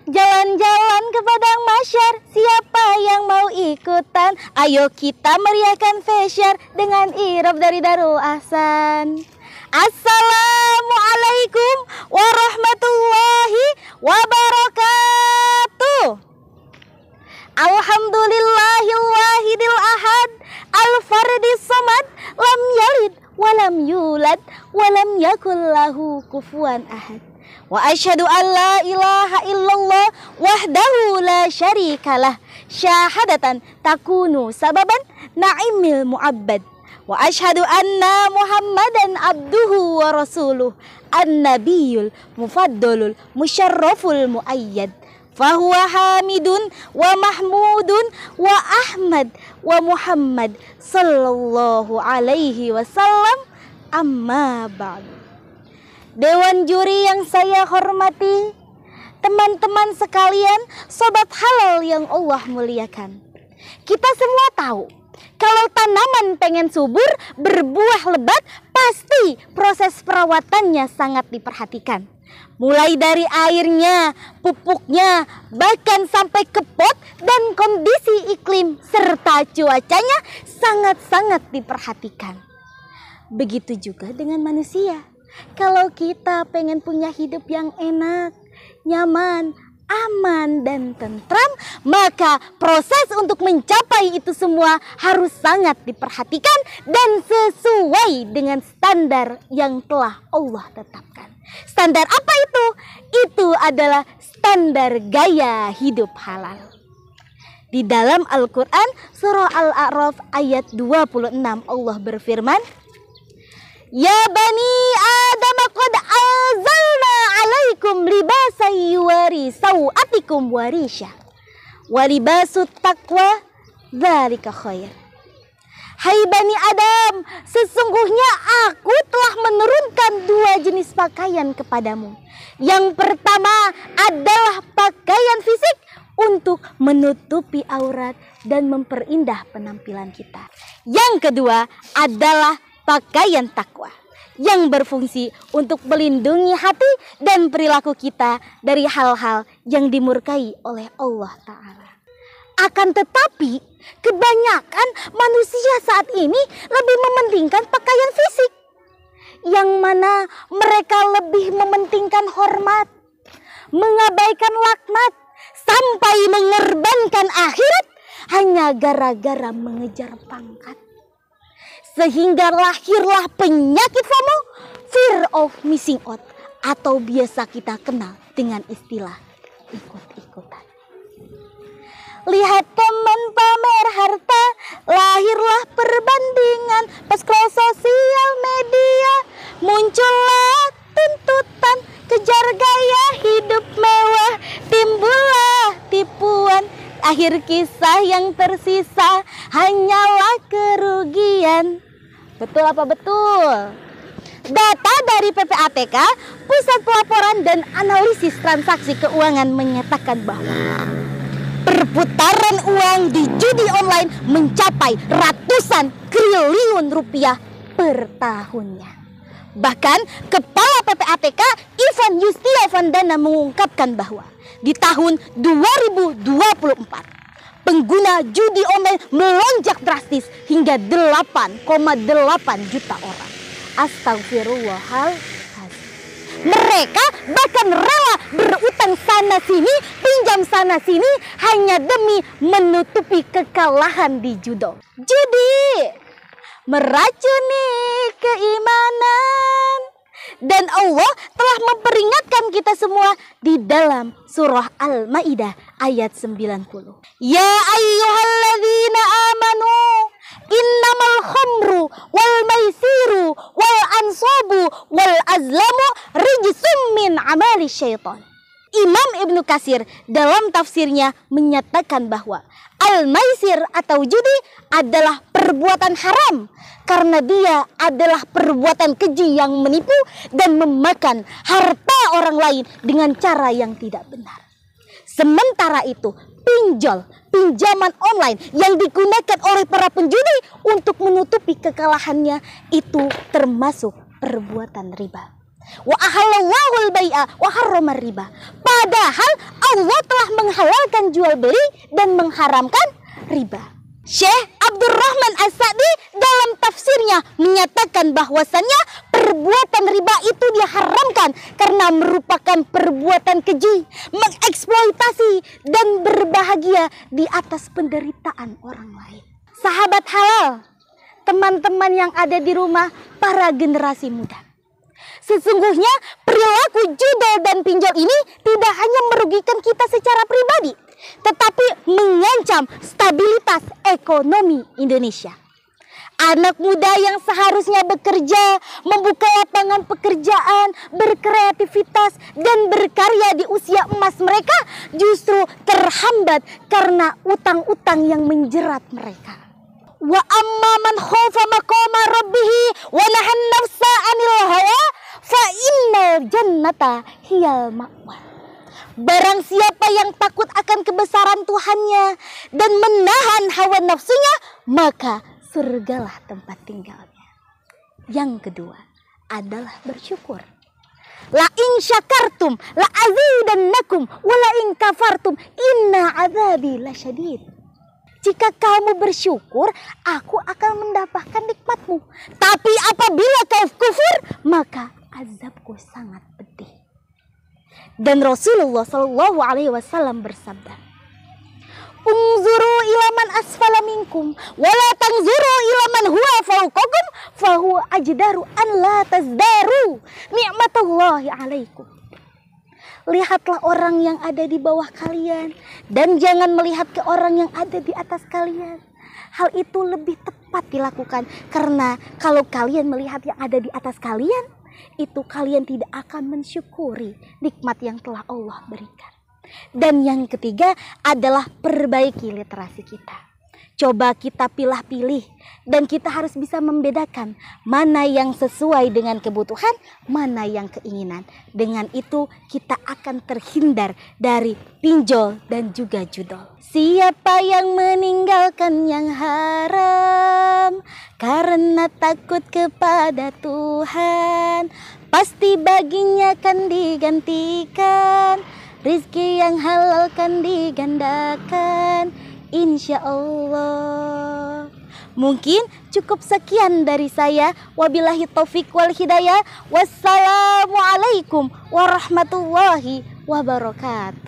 Jalan-jalan ke padang mahsyar, siapa yang mau ikutan? Ayo kita meriahkan fasyar dengan irab dari Darul Ahsan. Assalamualaikum warahmatullahi wabarakatuh. Alhamdulillahil wahidil ahad, al-fardis samad, lam yalid walam yulad walam yakul lahu kufuwan ahad. Wa asyhadu an la ilaha illallah wahdahu la syarikalah, syahadatan takunu sababan na'imil mu'abbad. Wa asyhadu anna Muhammadan abduhu wa rasuluh, an-nabiyul mufaddalul musyarraful muayyad. Fahuwa hamidun wa mahmudun wa Ahmad wa Muhammad sallallahu alaihi wasallam, amma ba'du. Dewan juri yang saya hormati, teman-teman sekalian, sobat halal yang Allah muliakan. Kita semua tahu, kalau tanaman pengen subur, berbuah lebat, pasti proses perawatannya sangat diperhatikan. Mulai dari airnya, pupuknya, bahkan sampai ke pot dan kondisi iklim serta cuacanya sangat-sangat diperhatikan. Begitu juga dengan manusia. Kalau kita pengen punya hidup yang enak, nyaman, aman, dan tentram, maka proses untuk mencapai itu semua harus sangat diperhatikan dan sesuai dengan standar yang telah Allah tetapkan. Standar apa itu? Itu adalah standar gaya hidup halal. Di dalam Al-Quran, surah Al-A'raf ayat 26, Allah berfirman, Ya bani Adam qad anzalna alaikum libasan yuwari sawatikum warisha wa libasut taqwa dzalika khair. Hai bani Adam, sesungguhnya aku telah menurunkan dua jenis pakaian kepadamu. Yang pertama adalah pakaian fisik untuk menutupi aurat dan memperindah penampilan kita. Yang kedua adalah pakaian takwa yang berfungsi untuk melindungi hati dan perilaku kita dari hal-hal yang dimurkai oleh Allah Ta'ala. Akan tetapi, kebanyakan manusia saat ini lebih mementingkan pakaian fisik, yang mana mereka lebih mementingkan hormat, mengabaikan laknat, sampai mengorbankan akhirat hanya gara-gara mengejar pangkat. Sehingga lahirlah penyakit FOMO, fear of missing out, atau biasa kita kenal dengan istilah ikut-ikutan. Lihat teman pamer harta, lahirlah perbandingan, pas scroll sosial media, muncullah tuntutan, kejar gaya hidup mewah, timbullah tipuan. Akhir kisah yang tersisa hanyalah kerugian. Betul apa betul? Data dari PPATK, Pusat Pelaporan dan Analisis Transaksi Keuangan, menyatakan bahwa perputaran uang di judi online mencapai ratusan triliun rupiah per tahunnya. Bahkan Kepala PPATK Ivan Yustiavandana mengungkapkan bahwa di tahun 2024 pengguna judi online melonjak drastis hingga 8,8 juta orang. Astagfirullahaladzim. Mereka bahkan rela berutang sana sini, pinjam sana sini hanya demi menutupi kekalahan di judo. Judi meracuni keimanan. Dan Allah telah memperingatkan kita semua di dalam surah Al-Maidah ayat 90. Ya ayyuhalladzina amanu innamal khamru wal maisiru wal ansabu wal azlamu rijsum min amali syaitan. Imam Ibnu Katsir dalam tafsirnya menyatakan bahwa al-maisir atau judi adalah perbuatan haram karena dia adalah perbuatan keji yang menipu dan memakan harta orang lain dengan cara yang tidak benar. Sementara itu, pinjaman online yang digunakan oleh para penjudi untuk menutupi kekalahannya itu termasuk perbuatan riba. Wa ahallallahu al-bai'a wa harrama riba. Padahal Allah telah menghalalkan jual beli dan mengharamkan riba. Syekh Abdurrahman As-Sa'di dalam tafsirnya menyatakan bahwasannya perbuatan riba itu diharamkan karena merupakan perbuatan keji, mengeksploitasi dan berbahagia di atas penderitaan orang lain. Sahabat halal, teman-teman yang ada di rumah, para generasi muda. Sesungguhnya perilaku judol dan pinjol ini tidak hanya merugikan kita secara pribadi, tetapi mengancam stabilitas ekonomi Indonesia. Anak muda yang seharusnya bekerja, membuka lapangan pekerjaan, berkreativitas, dan berkarya di usia emas mereka justru terhambat karena utang-utang yang menjerat mereka. Wa amma man khafa maqama rabbih wa nahan nafsa 'anil hawa fa innal jannata hiyal ma'wa. Barang siapa yang takut akan kebesaran Tuhannya dan menahan hawa nafsunya, maka surgalah tempat tinggalnya. Yang kedua adalah bersyukur. La in syakartum la azidannakum wa la in kafartum inna azabi lasyadid. Jika kamu bersyukur, aku akan mendapatkan nikmatmu. Tapi apabila kau kufur, maka azabku sangat pedih. Dan Rasulullah Shallallahu Alaihi Wasallam bersabda, "Unzuru ila man asfala minkum, wala tanzuru ila man huwa fawqakum, fahuwa ajdaru an la tazdaru ni'matallahi alaikum." Lihatlah orang yang ada di bawah kalian dan jangan melihat ke orang yang ada di atas kalian. Hal itu lebih tepat dilakukan karena kalau kalian melihat yang ada di atas kalian, itu kalian tidak akan mensyukuri nikmat yang telah Allah berikan. Dan yang ketiga adalah perbaiki literasi kita. Coba kita pilih-pilih dan kita harus bisa membedakan mana yang sesuai dengan kebutuhan, mana yang keinginan. Dengan itu kita akan terhindar dari pinjol dan juga judol. Siapa yang meninggalkan yang haram karena takut kepada Tuhan, pasti baginya akan digantikan, rizki yang halal kan digandakan, insya Allah. Mungkin cukup sekian dari saya. Wabillahi taufik wal hidayah. Wassalamualaikum warahmatullahi wabarakatuh.